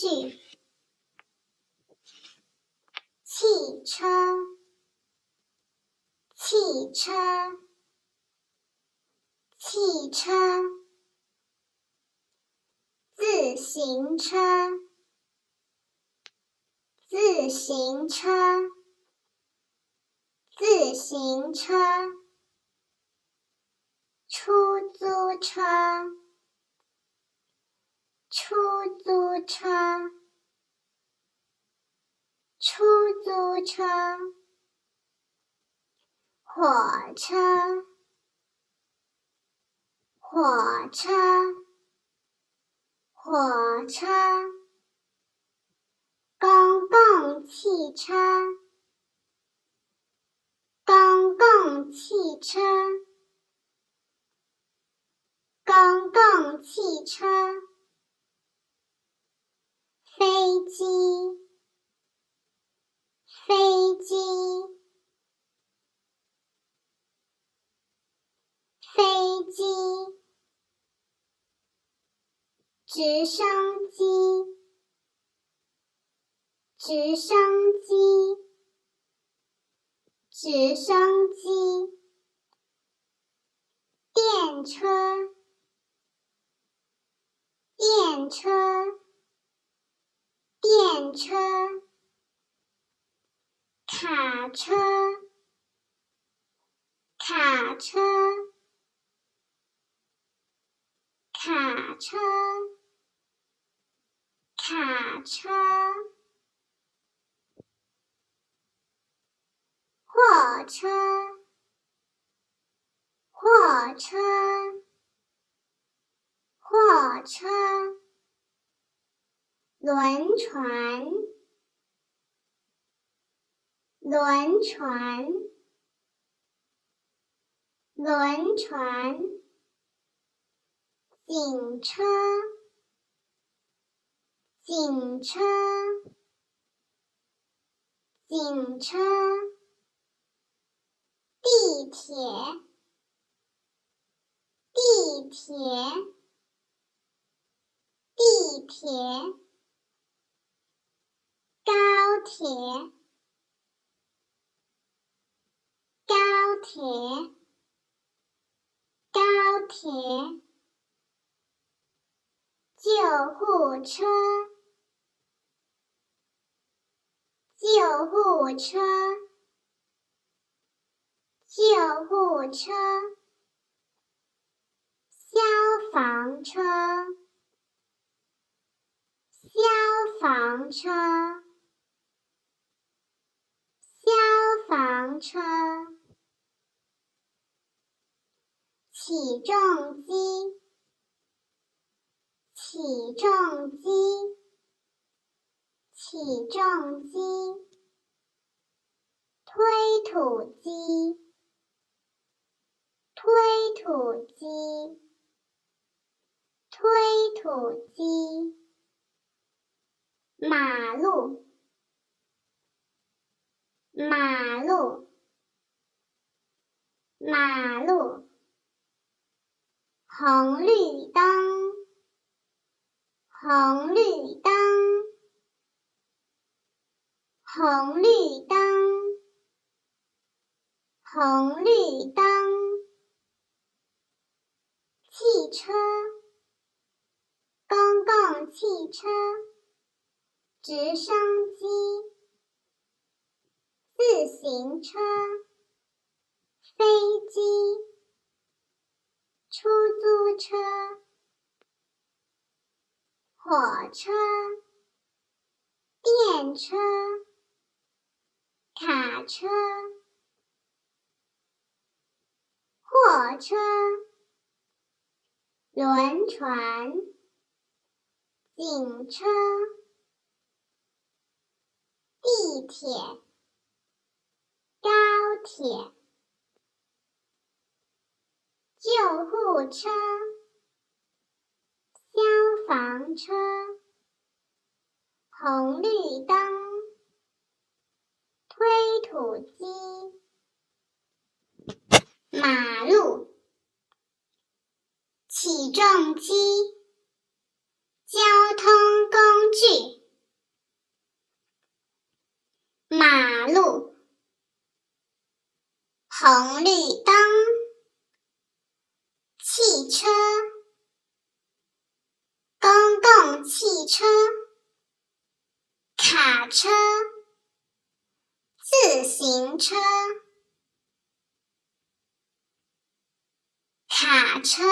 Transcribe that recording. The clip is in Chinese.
具。汽车，汽车，汽车。自行车，自行车，自行车。出租车，出租车，出租车。火车，火车，火车。公共汽车，公共汽车，公共汽车。飞机，飞机，飞机。直升机，直升机，直升机。电车，电车，电车。卡车，卡车，卡车，卡车。货车，货车，货车。轮船，轮船，轮船。警车，警车，警车。地铁，地铁，地铁。高铁，高铁，高铁。救护车，救护车，救护车。消防车，消防车，消防车。起重机，起重机，起重机。推土机，推土机，推土机。马路，马路，马路。红绿灯，红绿灯，红绿灯，红绿灯。汽车，公共汽车，直升机，自行车，飞机，出租车，火车，电车，卡车，货车。轮船，警车，地铁，高铁。救护车，消防车。红绿灯，推土机。马路，起重机，交通工具。红绿灯，汽车，公共汽车，卡车，自行车，卡车。